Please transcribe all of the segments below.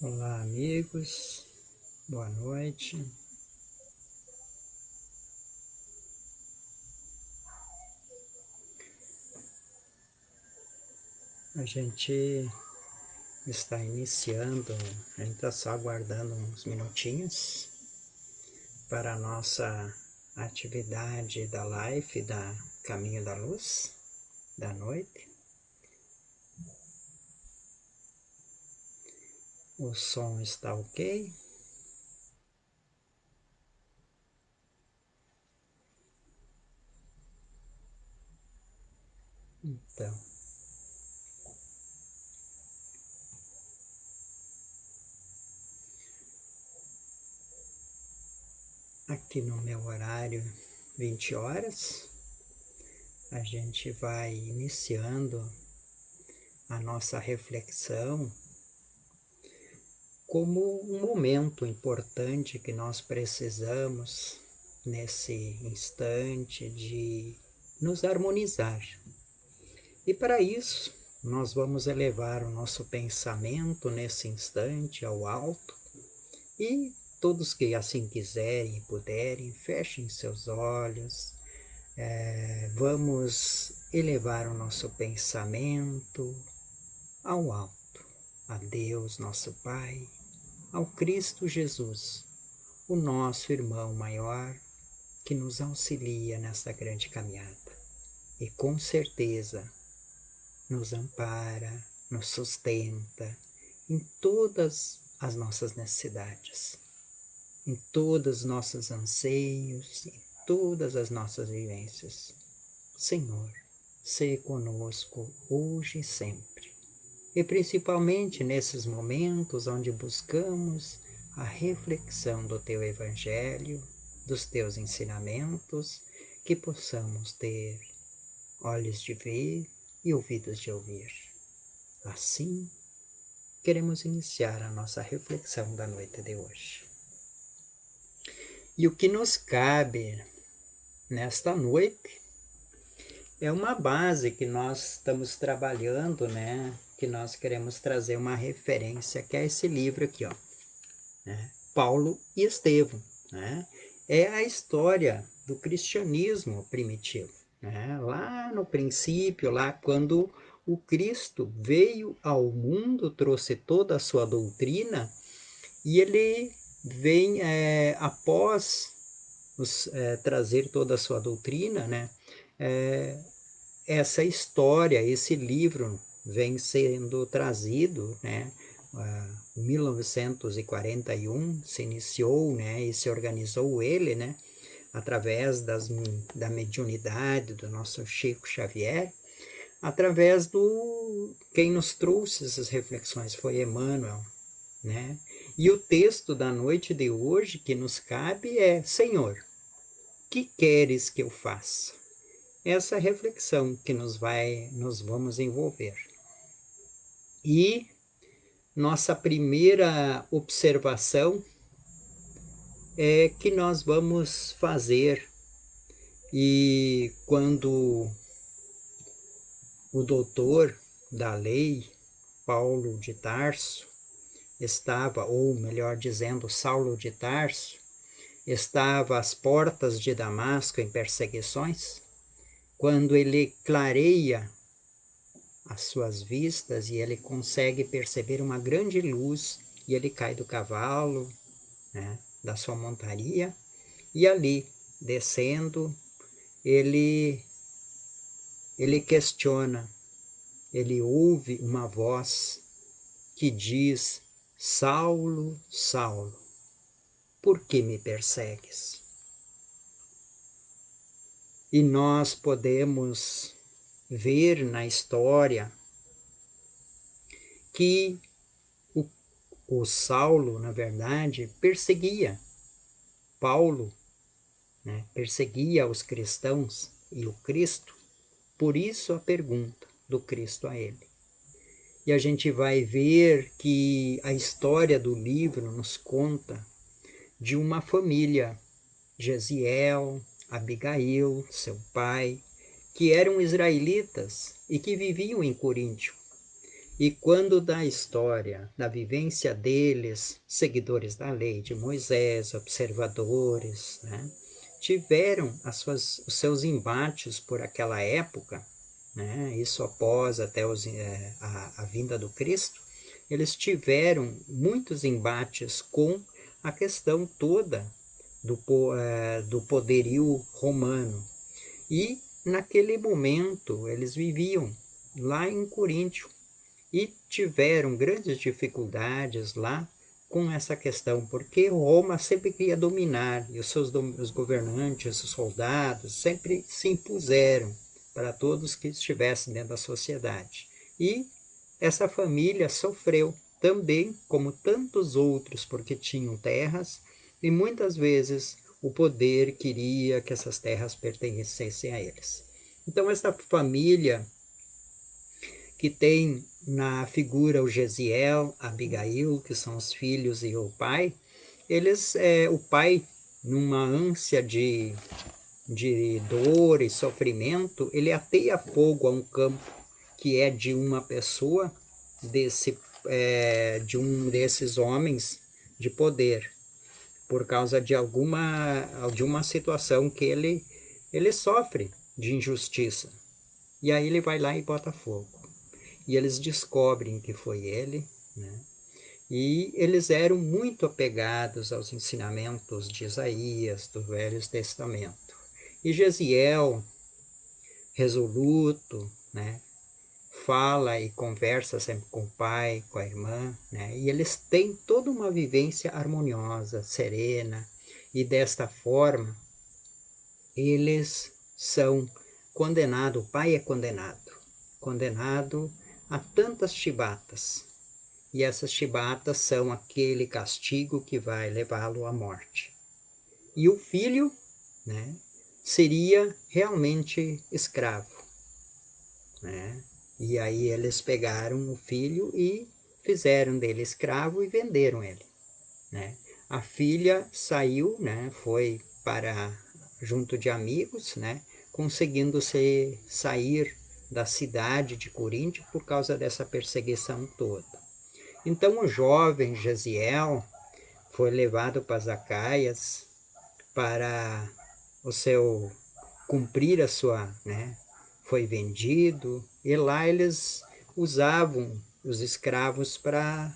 Olá, amigos, boa noite. A gente está iniciando, a gente está só aguardando uns minutinhos para a nossa atividade da live da Caminho da Luz, da noite. O som está ok? Então, aqui no meu horário, 20 horas, a gente vai iniciando a nossa reflexão como um momento importante que nós precisamos nesse instante de nos harmonizar. E para isso, nós vamos elevar o nosso pensamento nesse instante ao alto e todos que assim quiserem e puderem, fechem seus olhos. Vamos elevar o nosso pensamento ao alto, a Deus, nosso Pai, ao Cristo Jesus, o nosso irmão maior que nos auxilia nessa grande caminhada e com certeza nos ampara, nos sustenta em todas as nossas necessidades, em todos os nossos anseios, em todas as nossas vivências. Senhor, sê conosco hoje e sempre. E principalmente nesses momentos onde buscamos a reflexão do Teu Evangelho, dos Teus ensinamentos, que possamos ter olhos de ver e ouvidos de ouvir. Assim, queremos iniciar a nossa reflexão da noite de hoje. E o que nos cabe nesta noite é uma base que nós estamos trabalhando, né? Que nós queremos trazer uma referência, que é esse livro aqui, ó, né? Paulo e Estevão, né? É a história do cristianismo primitivo, né? Lá no princípio, lá quando o Cristo veio ao mundo, trouxe toda a sua doutrina e ele vem após trazer toda a sua doutrina, né? Essa história, esse livro vem sendo trazido, né? Em 1941 se iniciou, né? E se organizou ele, né? Através da mediunidade do nosso Chico Xavier, através do quem nos trouxe essas reflexões foi Emmanuel, né? E o texto da noite de hoje que nos cabe é: Senhor, que queres que eu faça? Essa reflexão que nos vamos envolver. E nossa primeira observação é que nós vamos fazer, e quando o doutor da lei, Paulo de Tarso, estava, ou melhor dizendo, Saulo de Tarso, estava às portas de Damasco em perseguições, quando ele clareia as suas vistas e ele consegue perceber uma grande luz e ele cai do cavalo, né, da sua montaria, e ali, descendo, ele, ele questiona, ele ouve uma voz que diz: Saulo, Saulo, por que me persegues? E nós podemos ver na história que o Saulo, na verdade, perseguia Paulo, né? Perseguia os cristãos e o Cristo. Por isso a pergunta do Cristo a ele. E a gente vai ver que a história do livro nos conta de uma família, Jesiel, Abigail, seu pai, que eram israelitas e que viviam em Coríntio. E quando da história, da vivência deles, seguidores da lei de Moisés, observadores, né, tiveram os seus embates por aquela época, né, isso após até a vinda do Cristo, eles tiveram muitos embates com a questão toda do poderio romano. E naquele momento eles viviam lá em Coríntio, e tiveram grandes dificuldades lá com essa questão, porque Roma sempre queria dominar, e os governantes, os soldados, sempre se impuseram para todos que estivessem dentro da sociedade. E essa família sofreu também, como tantos outros, porque tinham terras, e muitas vezes o poder queria que essas terras pertencessem a eles. Então, essa família que tem na figura o Gesiel, a Abigail, que são os filhos e o pai, o pai, numa ânsia de dor e sofrimento, ele ateia fogo a um campo que é de uma pessoa, de um desses homens de poder, por causa de uma situação que ele sofre de injustiça. E aí ele vai lá e bota fogo. E eles descobrem que foi ele, né? E eles eram muito apegados aos ensinamentos de Isaías, do Velho Testamento. E Gesiel, resoluto, né, fala e conversa sempre com o pai, com a irmã, né, e eles têm toda uma vivência harmoniosa, serena, e desta forma eles são condenados, o pai é condenado a tantas chibatas. E essas chibatas são aquele castigo que vai levá-lo à morte. E o filho, né, seria realmente escravo, né? E aí eles pegaram o filho e fizeram dele escravo e venderam ele, né? A filha saiu, né, foi para junto de amigos, né, conseguindo sair da cidade de Coríntio por causa dessa perseguição toda. Então o jovem Gesiel foi levado para Zacaias para o seu cumprir a sua, né, foi vendido, e lá eles usavam os escravos para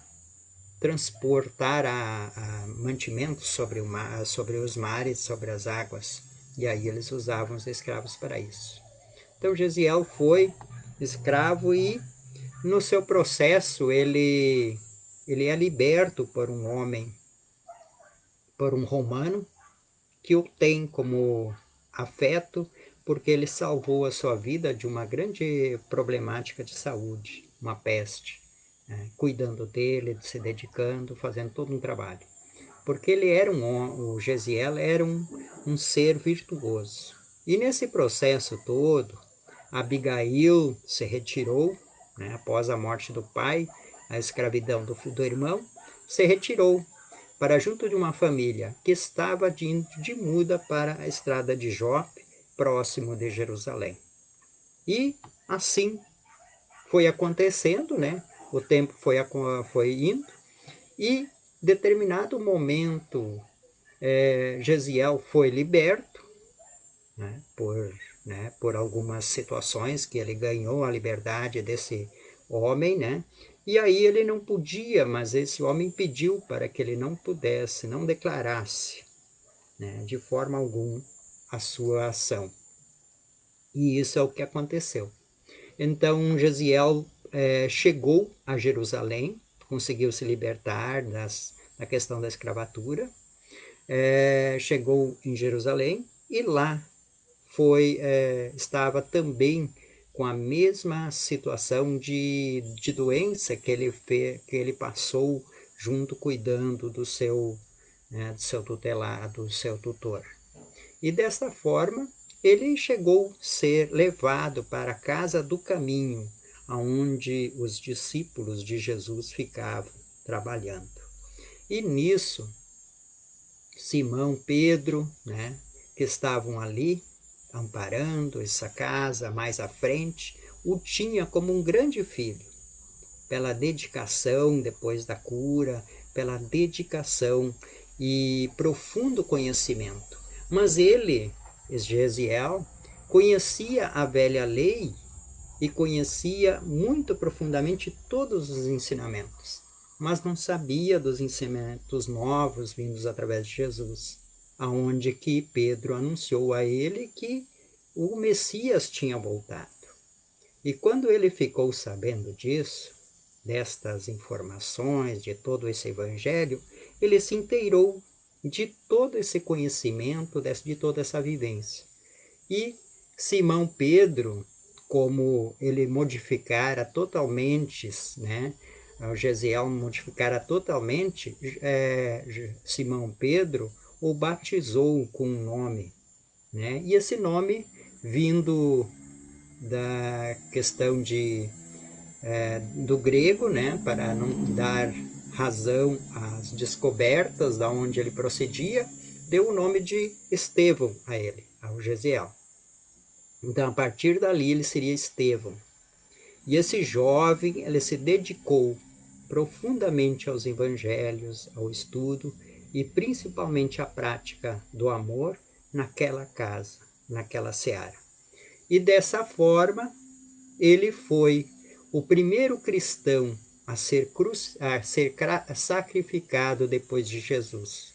transportar a mantimentos sobre os mares, sobre as águas, e aí eles usavam os escravos para isso. Então Gesiel foi escravo e no seu processo ele é liberto por um homem, por um romano, que o tem como afeto, porque ele salvou a sua vida de uma grande problemática de saúde, uma peste, né? Cuidando dele, se dedicando, fazendo todo um trabalho. Porque o Gesiel era um ser virtuoso. E nesse processo todo, Abigail se retirou, né, após a morte do pai, a escravidão do irmão, se retirou para junto de uma família que estava indo de muda para a estrada de Jope, próximo de Jerusalém. E assim foi acontecendo, né? O tempo foi indo, e determinado momento Gesiel foi liberto, né, por algumas situações que ele ganhou a liberdade desse homem, né? E aí ele não podia, mas esse homem pediu para que ele não pudesse, não declarasse, né, de forma alguma a sua ação. E isso é o que aconteceu. Então Gesiel chegou a Jerusalém, conseguiu se libertar da questão da escravatura, chegou em Jerusalém e lá estava também com a mesma situação de doença que ele passou junto cuidando do seu tutelado, do seu tutor. E desta forma, ele chegou a ser levado para a casa do caminho, aonde os discípulos de Jesus ficavam trabalhando. E nisso, Simão, Pedro, né, que estavam ali amparando essa casa mais à frente, o tinha como um grande filho. pela dedicação depois da cura, pela dedicação e profundo conhecimento. Mas ele, Gesiel, conhecia a velha lei e conhecia muito profundamente todos os ensinamentos, mas não sabia dos ensinamentos novos vindos através de Jesus, aonde que Pedro anunciou a ele que o Messias tinha voltado. E quando ele ficou sabendo disso, destas informações, de todo esse evangelho, ele se inteirou de todo esse conhecimento, de toda essa vivência. E Simão Pedro, como ele modificara totalmente, né, o Gesiel modificara totalmente, Simão Pedro o batizou com um nome, né? E esse nome, vindo da questão do grego, né, para não dar razão às descobertas da onde ele procedia, deu o nome de Estevão a ele, ao Gesiel. Então, a partir dali, ele seria Estevão. E esse jovem, ele se dedicou profundamente aos evangelhos, ao estudo e principalmente à prática do amor naquela casa, naquela seara. E dessa forma, ele foi o primeiro cristão a ser sacrificado depois de Jesus.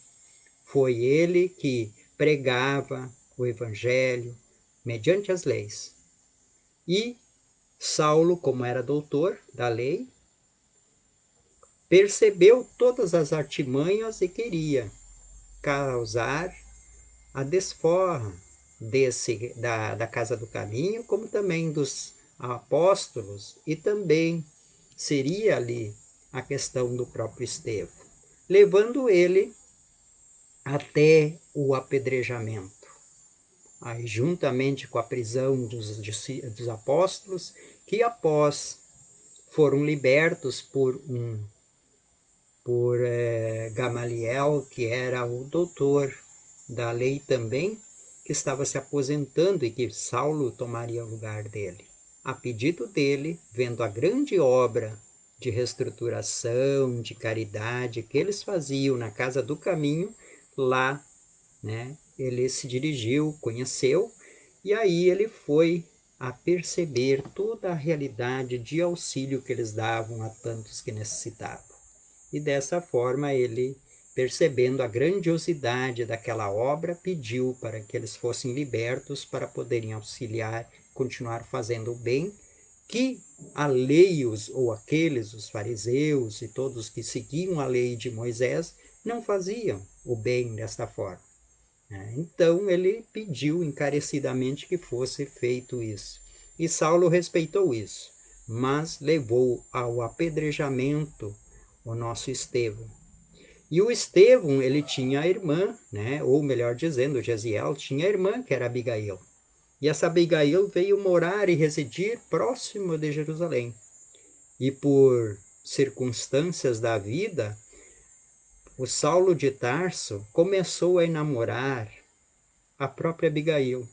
Foi ele que pregava o evangelho mediante as leis. E Saulo, como era doutor da lei, percebeu todas as artimanhas e queria causar a desforra da Casa do Caminho, como também dos apóstolos, e também seria ali a questão do próprio Estevão, levando ele até o apedrejamento. Aí, juntamente com a prisão dos apóstolos, que após foram libertos por Gamaliel, que era o doutor da lei também, que estava se aposentando e que Saulo tomaria o lugar dele. A pedido dele, vendo a grande obra de reestruturação, de caridade que eles faziam na Casa do Caminho, lá, né, ele se dirigiu, conheceu, e aí ele foi a perceber toda a realidade de auxílio que eles davam a tantos que necessitavam. E dessa forma ele, percebendo a grandiosidade daquela obra, pediu para que eles fossem libertos para poderem auxiliar, continuar fazendo o bem, que a lei, ou aqueles, os fariseus e todos que seguiam a lei de Moisés, não faziam o bem desta forma. Então ele pediu encarecidamente que fosse feito isso. E Saulo respeitou isso, mas levou ao apedrejamento o nosso Estevão. E o Estevão, ele tinha a irmã, né? Ou melhor dizendo, o Gesiel tinha a irmã, que era Abigail. E essa Abigail veio morar e residir próximo de Jerusalém. E por circunstâncias da vida, o Saulo de Tarso começou a enamorar a própria Abigail,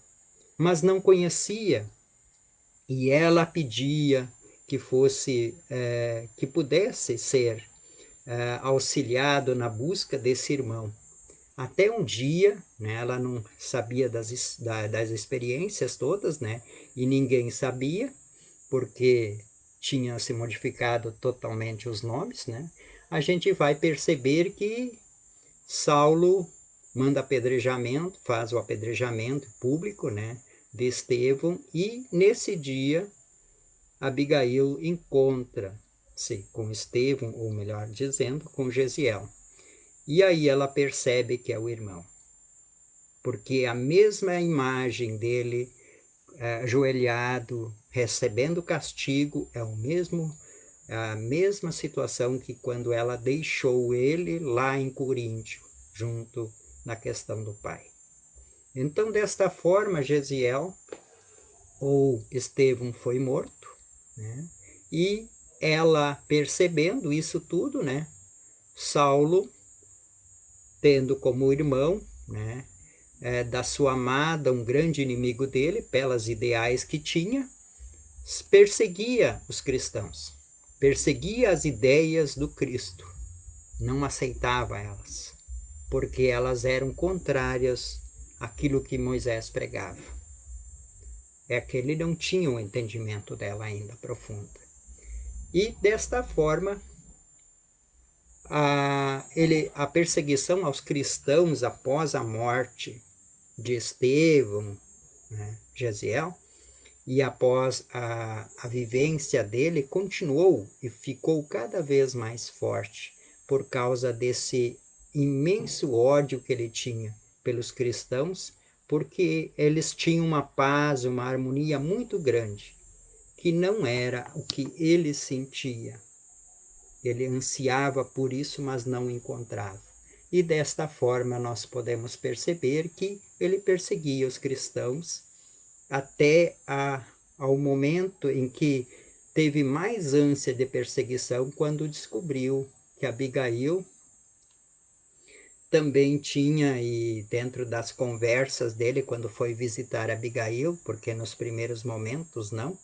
mas não conhecia, e ela pedia que que pudesse ser auxiliado na busca desse irmão. Até um dia, né, ela não sabia das experiências todas, né, e ninguém sabia, porque tinha se modificado totalmente os nomes, né, a gente vai perceber que Saulo manda apedrejamento, faz o apedrejamento público, né, de Estevão, e nesse dia Abigail encontra-se com Estevão, ou melhor dizendo, com Gesiel. E aí ela percebe que é o irmão, porque a mesma imagem dele ajoelhado, recebendo castigo, é a mesma situação que quando ela deixou ele lá em Coríntio, junto na questão do pai. Então, desta forma, Gesiel, ou Estevão, foi morto, né? E ela, percebendo isso tudo, né, Saulo, tendo como irmão, né, da sua amada, um grande inimigo dele, pelas ideais que tinha, perseguia os cristãos. perseguia as ideias do Cristo, não aceitava elas, porque elas eram contrárias àquilo que Moisés pregava. É que ele não tinha o entendimento dela ainda profundo. E desta forma, a perseguição aos cristãos após a morte de Estevão, né, Gesiel, e após a vivência dele, continuou e ficou cada vez mais forte por causa desse imenso ódio que ele tinha pelos cristãos, porque eles tinham uma paz, uma harmonia muito grande, que não era o que ele sentia. Ele ansiava por isso, mas não encontrava. E desta forma nós podemos perceber que ele perseguia os cristãos até ao momento em que teve mais ânsia de perseguição, quando descobriu que Abigail também tinha, e dentro das conversas dele, quando foi visitar Abigail, porque nos primeiros momentos não,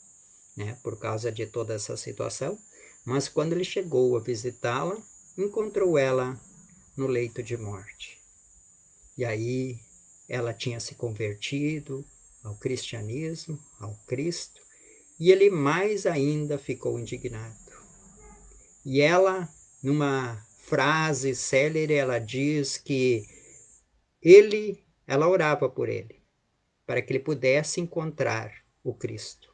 né, por causa de toda essa situação, mas quando ele chegou a visitá-la, encontrou ela no leito de morte. E aí ela tinha se convertido ao cristianismo, ao Cristo, e ele mais ainda ficou indignado. E ela, numa frase célere, ela diz que ela orava por ele, para que ele pudesse encontrar o Cristo.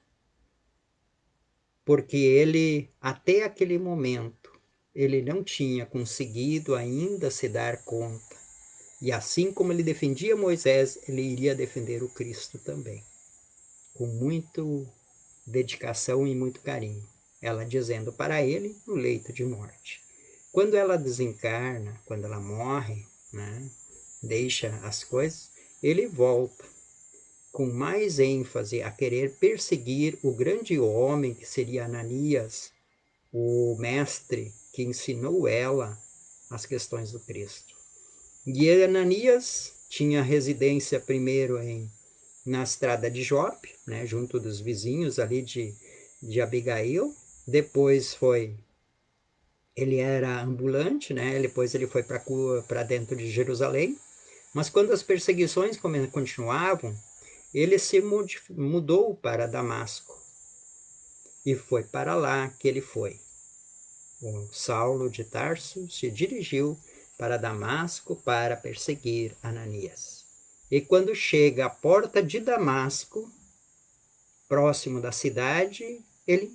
Porque ele, até aquele momento, ele não tinha conseguido ainda se dar conta. E assim como ele defendia Moisés, ele iria defender o Cristo também, com muita dedicação e muito carinho. Ela dizendo para ele no leito de morte. Quando ela desencarna, quando ela morre, né, deixa as coisas, ele volta com mais ênfase a querer perseguir o grande homem que seria Ananias, o mestre que ensinou ela as questões do Cristo. E Ananias tinha residência primeiro na estrada de Jope, né, junto dos vizinhos ali de Abigail. Depois ele era ambulante, né, depois ele foi para dentro de Jerusalém. Mas quando as perseguições continuavam, ele se mudou para Damasco. E foi para lá que ele foi. O Saulo de Tarso se dirigiu para Damasco para perseguir Ananias. E quando chega à porta de Damasco, próximo da cidade, ele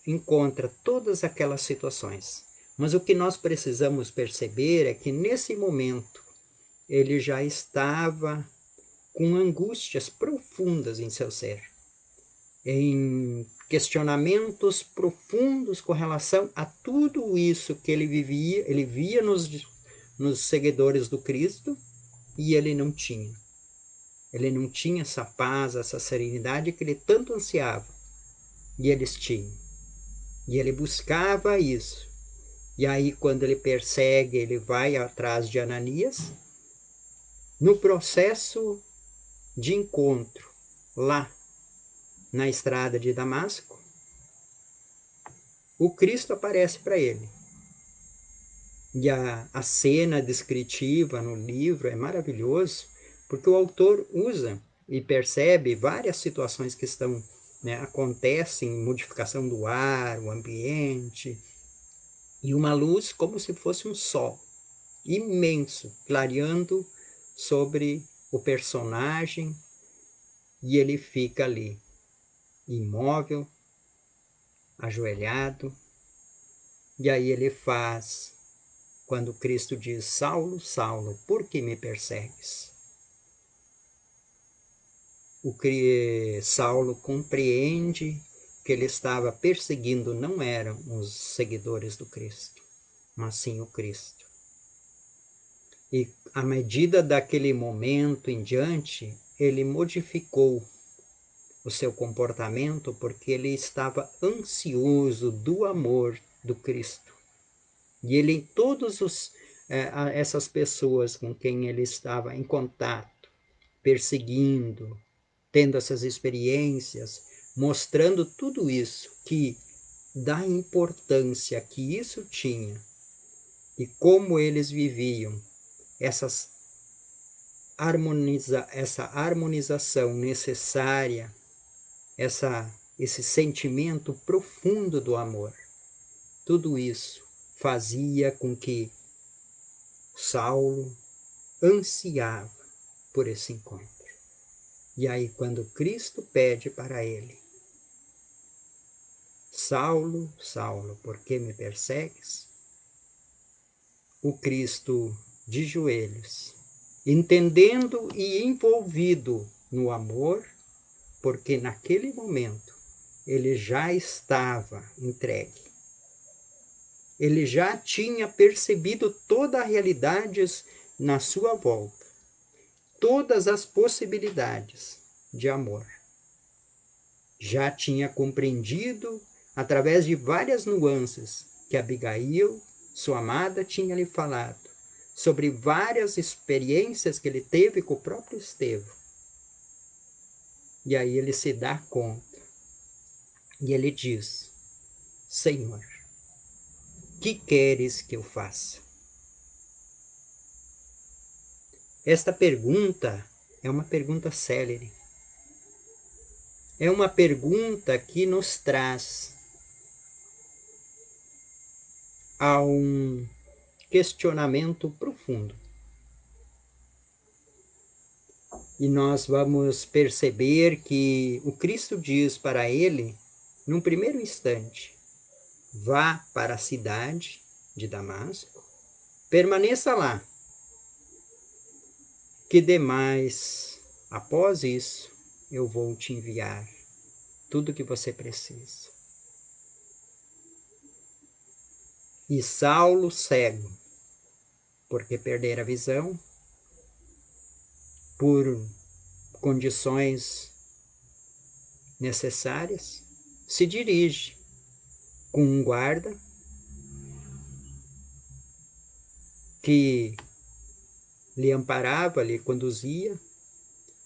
encontra todas aquelas situações. Mas o que nós precisamos perceber é que nesse momento ele já estava com angústias profundas em seu ser, em questionamentos profundos com relação a tudo isso que ele via nos seguidores do Cristo, e ele não tinha. Ele não tinha essa paz, essa serenidade que ele tanto ansiava, e eles tinham. E ele buscava isso. E aí, quando ele persegue, ele vai atrás de Ananias, no processo de encontro, lá na estrada de Damasco, o Cristo aparece para ele. E a cena descritiva no livro é maravilhoso, porque o autor usa e percebe várias situações que estão, né, acontecem, modificação do ar, o ambiente, e uma luz como se fosse um sol imenso, clareando sobre o personagem, e ele fica ali, imóvel, ajoelhado, e aí ele faz, quando Cristo diz: Saulo, Saulo, por que me persegues? Saulo compreende que ele estava perseguindo não eram os seguidores do Cristo, mas sim o Cristo. E à medida daquele momento em diante, ele modificou o seu comportamento, porque ele estava ansioso do amor do Cristo. E ele, essas pessoas com quem ele estava em contato, perseguindo, tendo essas experiências, mostrando tudo isso, que da importância que isso tinha e como eles viviam essa harmonização necessária, esse sentimento profundo do amor. Tudo isso fazia com que Saulo ansiava por esse encontro. E aí, quando Cristo pede para ele: Saulo, Saulo, por que me persegues? O Cristo, de joelhos, entendendo e envolvido no amor, porque naquele momento ele já estava entregue. Ele já tinha percebido toda a realidade na sua volta, todas as possibilidades de amor. Já tinha compreendido, através de várias nuances, que Abigail, sua amada, tinha lhe falado, sobre várias experiências que ele teve com o próprio Estevão. E aí ele se dá conta. E ele diz: Senhor, que queres que eu faça? Esta pergunta é uma pergunta célere. É uma pergunta que nos traz a um questionamento profundo. E nós vamos perceber que o Cristo diz para ele, num primeiro instante: vá para a cidade de Damasco, permaneça lá, que demais, após isso, eu vou te enviar tudo o que você precisa. E Saulo, cego, porque perdera a visão, por condições necessárias, se dirige com um guarda que lhe amparava, lhe conduzia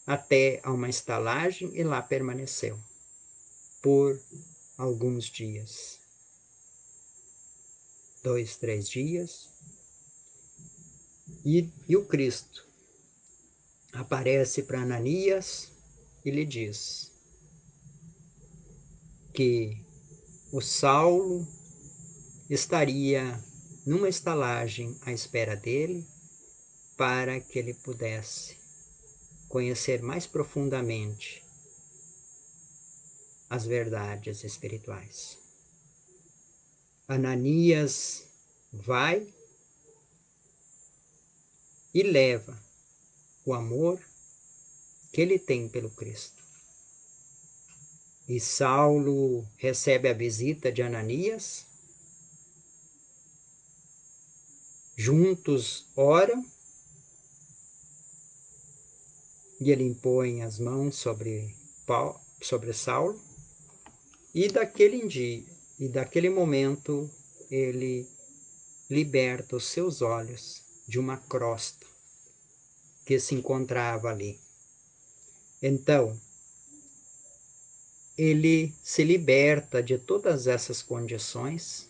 até a uma estalagem e lá permaneceu por alguns dias. 2, 3 dias. E o Cristo aparece para Ananias e lhe diz que o Saulo estaria numa estalagem à espera dele para que ele pudesse conhecer mais profundamente as verdades espirituais. Ananias vai e leva o amor que ele tem pelo Cristo. E Saulo recebe a visita de Ananias, juntos oram, e ele impõe as mãos sobre Saulo, e daquele momento ele liberta os seus olhos de uma crosta que se encontrava ali. Então, ele se liberta de todas essas condições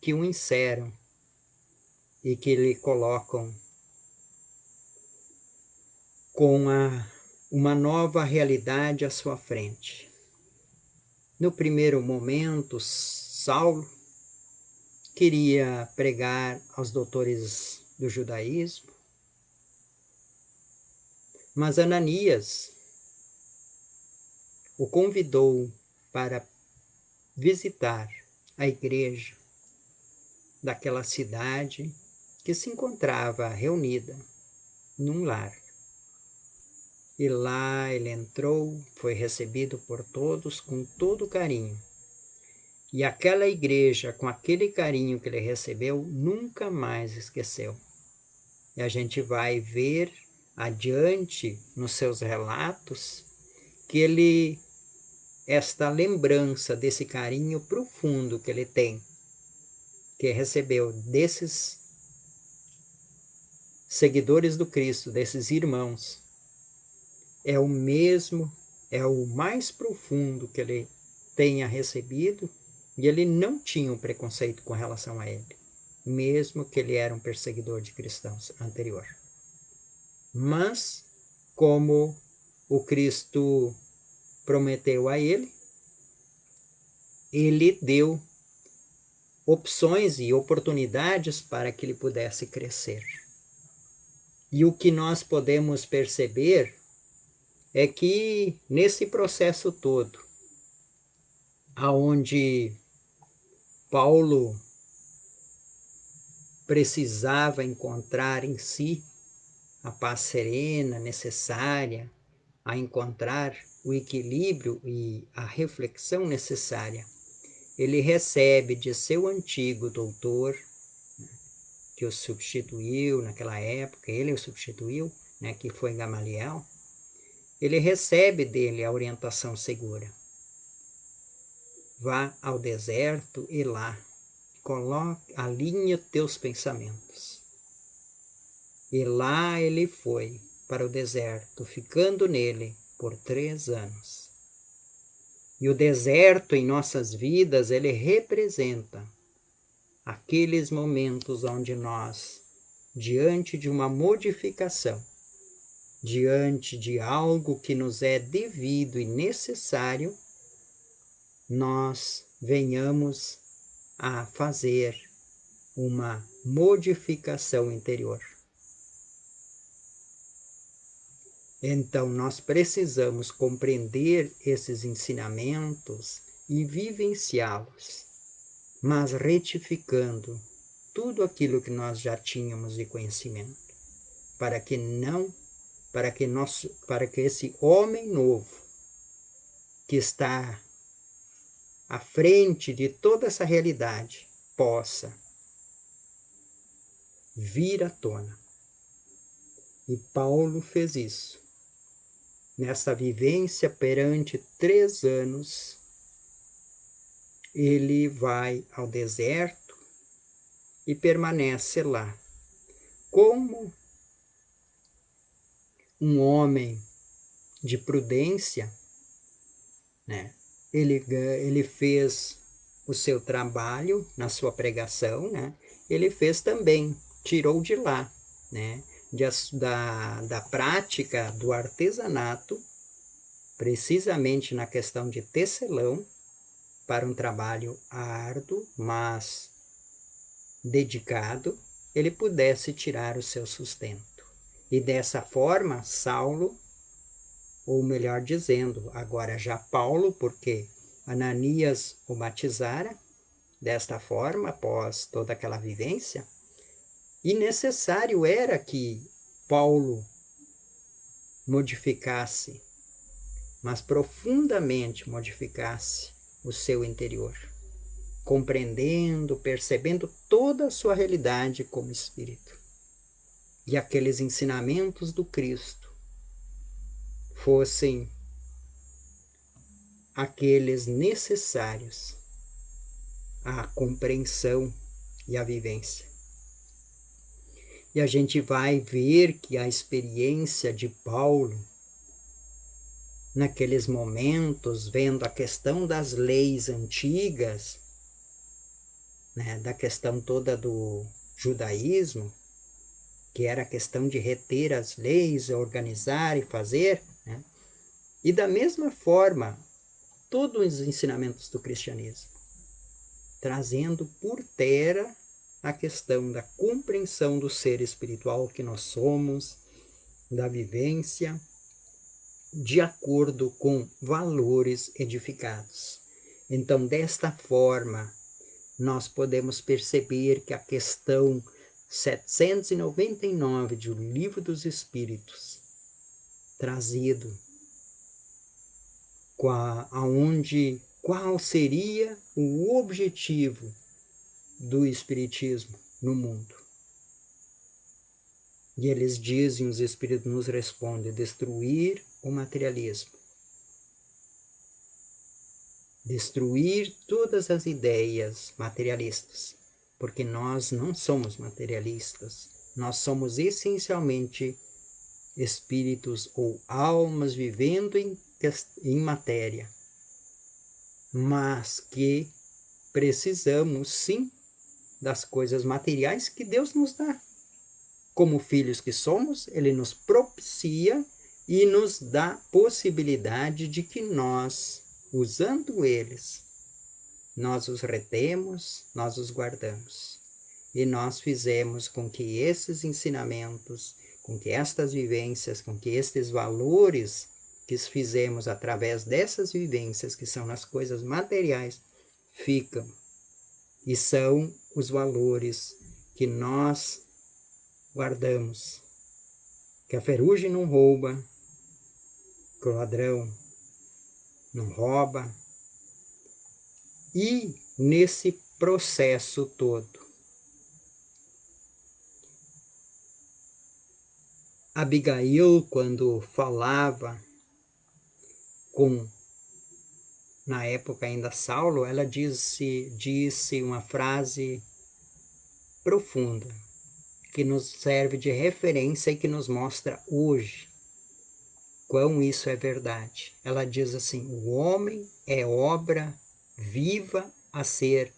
que o encerram e que lhe colocam com uma nova realidade à sua frente. No primeiro momento, Saulo queria pregar aos doutores do judaísmo, mas Ananias o convidou para visitar a igreja daquela cidade que se encontrava reunida num lar. E lá ele entrou, foi recebido por todos com todo carinho. E aquela igreja, com aquele carinho que ele recebeu, nunca mais esqueceu. E a gente vai ver adiante nos seus relatos que esta lembrança desse carinho profundo que ele tem, que recebeu desses seguidores do Cristo, desses irmãos, é o mesmo é o mais profundo que ele tenha recebido, e ele não tinha um preconceito com relação a ele, mesmo que ele era um perseguidor de cristãos anterior. Mas, como o Cristo prometeu a ele, ele deu opções e oportunidades para que ele pudesse crescer. E o que nós podemos perceber é que nesse processo todo, aonde Paulo precisava encontrar em si a paz serena necessária, a encontrar o equilíbrio e a reflexão necessária, ele recebe de seu antigo doutor, que o substituiu naquela época, ele o substituiu, né, que foi Gamaliel, ele recebe dele a orientação segura. Vá ao deserto e lá alinha teus pensamentos. E lá ele foi para o deserto, ficando nele por 3 anos. E o deserto em nossas vidas, ele representa aqueles momentos onde nós, diante de uma modificação, diante de algo que nos é devido e necessário, nós venhamos a fazer uma modificação interior. Então, nós precisamos compreender esses ensinamentos e vivenciá-los, mas retificando tudo aquilo que nós já tínhamos de conhecimento, para que esse homem novo que está à frente de toda essa realidade possa vir à tona. E Paulo fez isso. Nessa vivência perante 3 anos, ele vai ao deserto e permanece lá. Como um homem de prudência, né? Ele fez o seu trabalho na sua pregação, né? Ele fez também, tirou de lá, né? Da prática do artesanato, precisamente na questão de tecelão, para um trabalho árduo, mas dedicado, ele pudesse tirar o seu sustento. E dessa forma, Saulo, ou melhor dizendo, agora já Paulo, porque Ananias o batizara desta forma, após toda aquela vivência, e necessário era que Paulo modificasse, mas profundamente modificasse o seu interior, compreendendo, percebendo toda a sua realidade como espírito. E aqueles ensinamentos do Cristo fossem aqueles necessários à compreensão e à vivência. E a gente vai ver que a experiência de Paulo, naqueles momentos, vendo a questão das leis antigas, né, da questão toda do judaísmo, que era a questão de reter as leis, organizar e fazer, né, e da mesma forma, todos os ensinamentos do cristianismo, trazendo por terra a questão da compreensão do ser espiritual que nós somos, da vivência, de acordo com valores edificados. Então, desta forma, nós podemos perceber que a questão 799 do Livro dos Espíritos, trazido qual seria o objetivo do Espiritismo no mundo. E eles dizem, os Espíritos nos respondem, destruir o materialismo. Destruir todas as ideias materialistas, porque nós não somos materialistas, nós somos essencialmente espíritos ou almas vivendo em em matéria, mas que precisamos sim das coisas materiais que Deus nos dá. Como filhos que somos, Ele nos propicia e nos dá possibilidade de que nós, usando eles, nós os retemos, nós os guardamos. E nós fizemos com que esses ensinamentos, com que estas vivências, com que estes valores que fizemos através dessas vivências, que são nas coisas materiais, ficam. E são os valores que nós guardamos. Que a ferrugem não rouba, que o ladrão não rouba. E nesse processo todo, Abigail, quando falava com, na época ainda Saulo, ela disse uma frase profunda, que nos serve de referência e que nos mostra hoje quão isso é verdade. Ela diz assim: o homem é obra viva a ser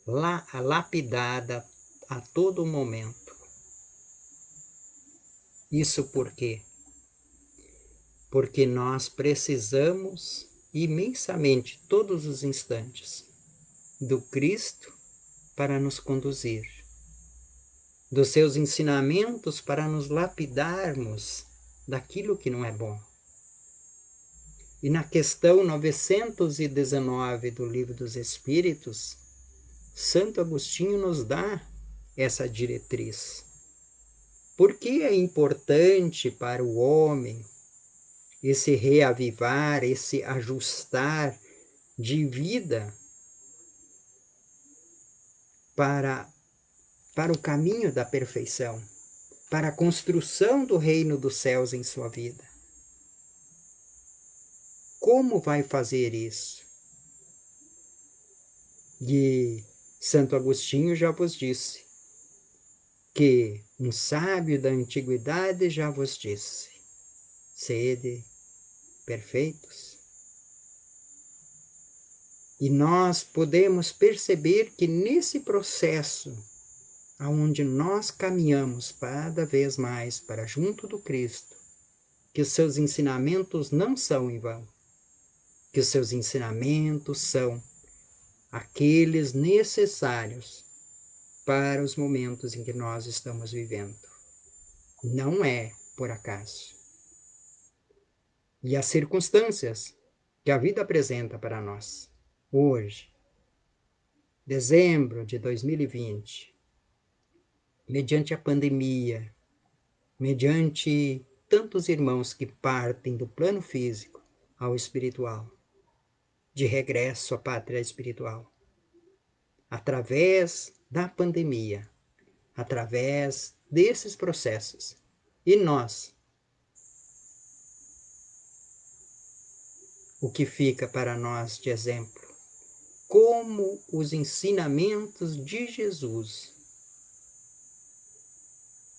lapidada a todo momento. Isso por quê? Porque nós precisamos imensamente, todos os instantes, do Cristo para nos conduzir, dos seus ensinamentos para nos lapidarmos daquilo que não é bom. E na questão 919 do Livro dos Espíritos, Santo Agostinho nos dá essa diretriz. Por que é importante para o homem esse reavivar, esse ajustar de vida para o caminho da perfeição, para a construção do reino dos céus em sua vida? Como vai fazer isso? E Santo Agostinho já vos disse que um sábio da antiguidade já vos disse: sede perfeitos. E nós podemos perceber que nesse processo, aonde nós caminhamos cada vez mais para junto do Cristo, que os seus ensinamentos não são em vão, que os seus ensinamentos são aqueles necessários para os momentos em que nós estamos vivendo. Não é por acaso. E as circunstâncias que a vida apresenta para nós hoje, dezembro de 2020, mediante a pandemia, mediante tantos irmãos que partem do plano físico ao espiritual, de regresso à pátria espiritual, através da pandemia, através desses processos. E nós, o que fica para nós de exemplo? Como os ensinamentos de Jesus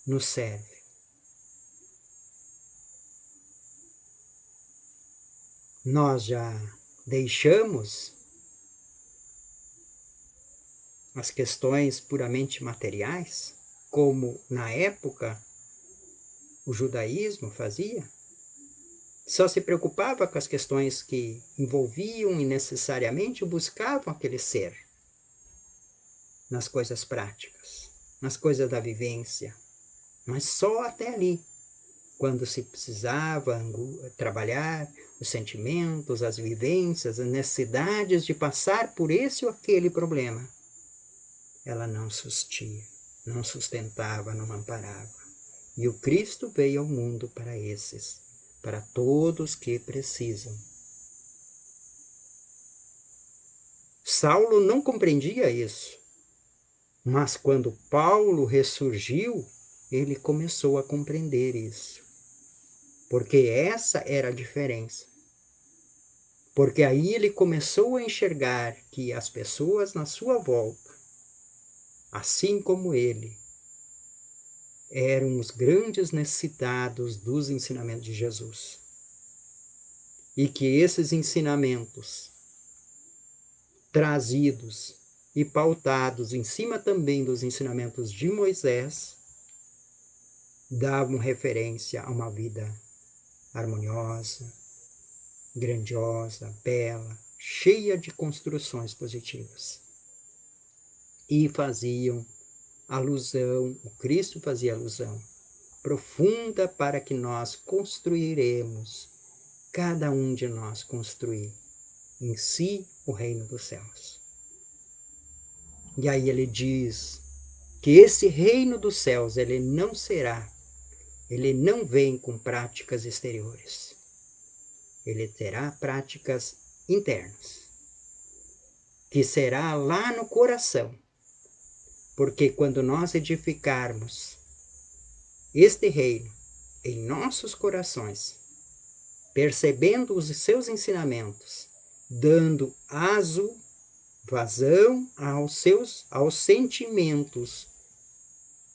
nos servem. Nós já deixamos as questões puramente materiais, como na época o judaísmo fazia? Só se preocupava com as questões que envolviam e necessariamente buscavam aquele ser nas coisas práticas, nas coisas da vivência, mas só até ali, quando se precisava trabalhar os sentimentos, as vivências, as necessidades de passar por esse ou aquele problema, ela não sustia, não sustentava, não amparava. E o Cristo veio ao mundo para esses, para todos que precisam. Saulo não compreendia isso, mas quando Paulo ressurgiu, ele começou a compreender isso. Porque essa era a diferença. Porque aí ele começou a enxergar que as pessoas na sua volta, assim como ele, eram os grandes necessitados dos ensinamentos de Jesus. e que esses ensinamentos trazidos e pautados em cima também dos ensinamentos de Moisés davam referência a uma vida harmoniosa, grandiosa, bela, cheia de construções positivas. E faziam alusão, o Cristo fazia alusão profunda para que nós construiremos, cada um de nós construir em si o reino dos céus. E aí ele diz que esse reino dos céus, ele não vem com práticas exteriores. Ele terá práticas internas, que será lá no coração. Porque quando nós edificarmos este reino em nossos corações, percebendo os seus ensinamentos, dando vazão aos sentimentos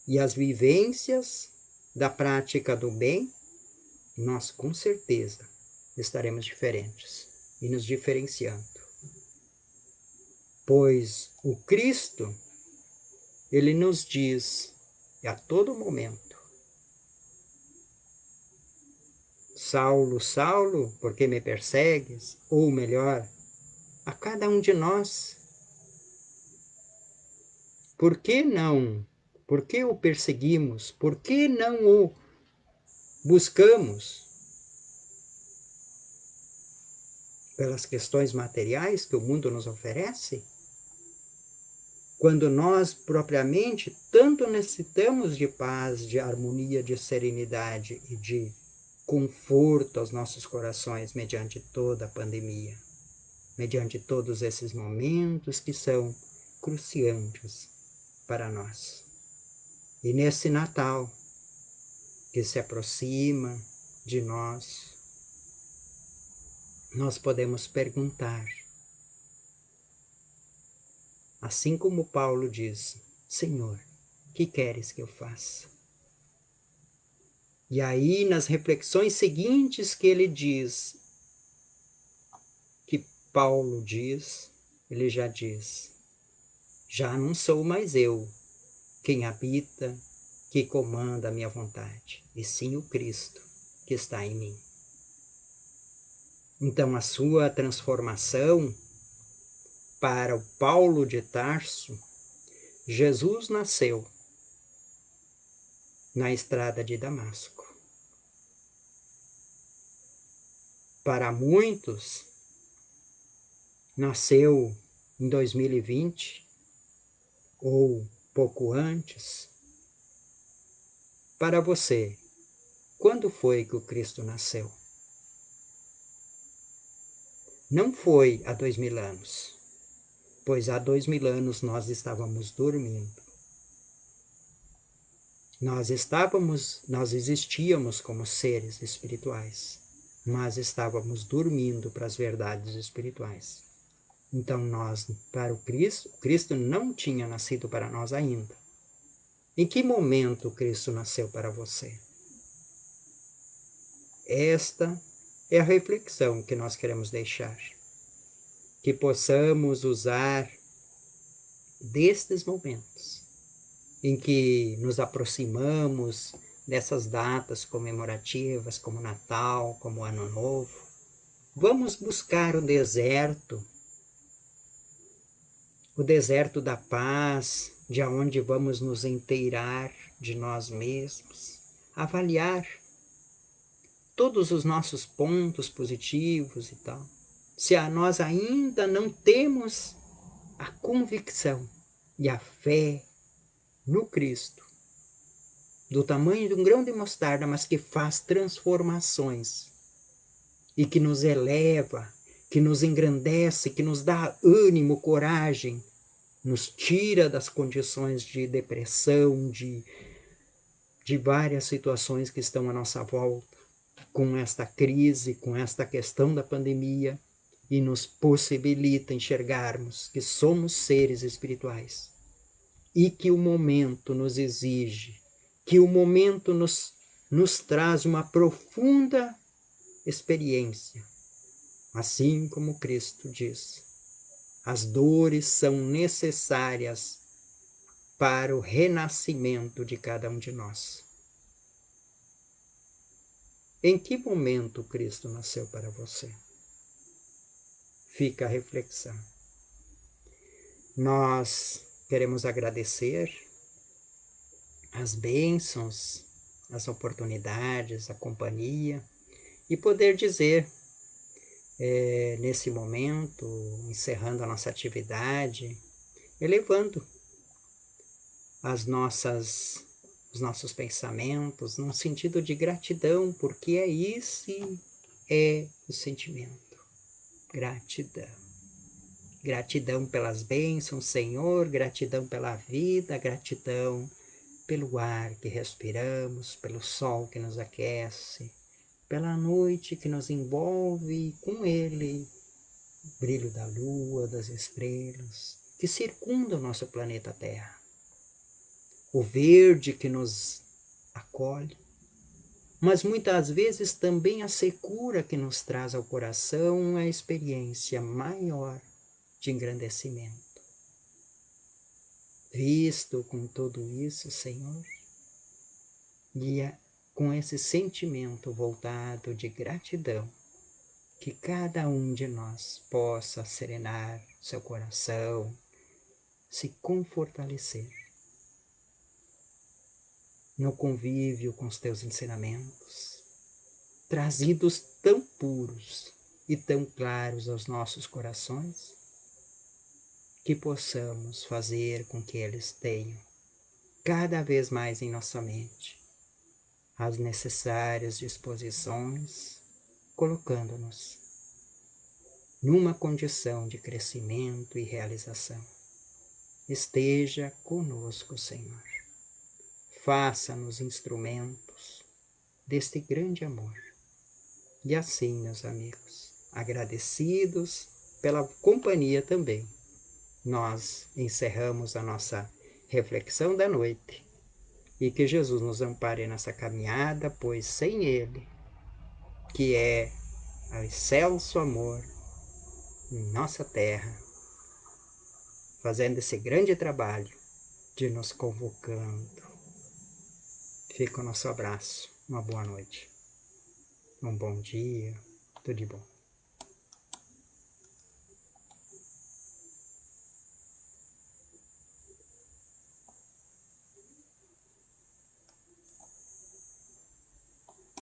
e às vivências da prática do bem, nós com certeza estaremos diferentes e nos diferenciando. Pois o Cristo, ele nos diz a todo momento: Saulo, Saulo, por que me persegues? Ou melhor, a cada um de nós: por que não? Por que o perseguimos? Por que não o buscamos? Pelas questões materiais que o mundo nos oferece? Quando nós propriamente tanto necessitamos de paz, de harmonia, de serenidade e de conforto aos nossos corações mediante toda a pandemia, mediante todos esses momentos que são cruciantes para nós. E nesse Natal que se aproxima de nós, nós podemos perguntar, assim como Paulo diz: Senhor, que queres que eu faça? E aí, nas reflexões seguintes que ele diz, que Paulo diz, ele já diz: já não sou mais eu quem habita, que comanda a minha vontade, e sim o Cristo que está em mim. Então, a sua transformação, para o Paulo de Tarso, Jesus nasceu na estrada de Damasco. Para muitos, nasceu em 2020 ou pouco antes. Para você, quando foi que o Cristo nasceu? Não foi há 2000 anos, pois há 2000 anos nós estávamos dormindo. Nós existíamos como seres espirituais, mas estávamos dormindo para as verdades espirituais. Então para o Cristo não tinha nascido para nós ainda. Em que momento o Cristo nasceu para você? Esta é a reflexão que nós queremos deixar. Que possamos usar destes momentos em que nos aproximamos dessas datas comemorativas, como Natal, como Ano Novo. Vamos buscar o deserto da paz, de onde vamos nos inteirar de nós mesmos, avaliar todos os nossos pontos positivos e tal. Se nós ainda não temos a convicção e a fé no Cristo, do tamanho de um grão de mostarda, mas que faz transformações e que nos eleva, que nos engrandece, que nos dá ânimo, coragem, nos tira das condições de depressão, de várias situações que estão à nossa volta, com esta crise, com esta questão da pandemia, e nos possibilita enxergarmos que somos seres espirituais e que o momento nos exige, que o momento nos traz uma profunda experiência Assim como Cristo diz, as dores são necessárias para o renascimento de cada um de nós. Em que momento Cristo nasceu para você? Fica a reflexão. Nós queremos agradecer as bênçãos, as oportunidades, a companhia e poder dizer, nesse momento, encerrando a nossa atividade, elevando os nossos pensamentos num sentido de gratidão, porque esse é o sentimento. Gratidão. Gratidão pelas bênçãos, Senhor, gratidão pela vida, gratidão pelo ar que respiramos, pelo sol que nos aquece, pela noite que nos envolve e com ele o brilho da lua, das estrelas, que circundam o nosso planeta Terra. O verde que nos acolhe, mas muitas vezes também a secura que nos traz ao coração a experiência maior de engrandecimento. Visto com tudo isso, Senhor, e com esse sentimento voltado de gratidão, que cada um de nós possa serenar seu coração, se confortalecer no convívio com os teus ensinamentos, trazidos tão puros e tão claros aos nossos corações, que possamos fazer com que eles tenham cada vez mais em nossa mente as necessárias disposições, colocando-nos numa condição de crescimento e realização. Esteja conosco, Senhor. Faça-nos instrumentos deste grande amor. E assim, meus amigos, agradecidos pela companhia também, nós encerramos a nossa reflexão da noite e que Jesus nos ampare nessa caminhada, pois sem Ele, que é o excelso amor em nossa terra, fazendo esse grande trabalho de nos convocando. Fica o nosso abraço, uma boa noite, um bom dia, tudo de bom.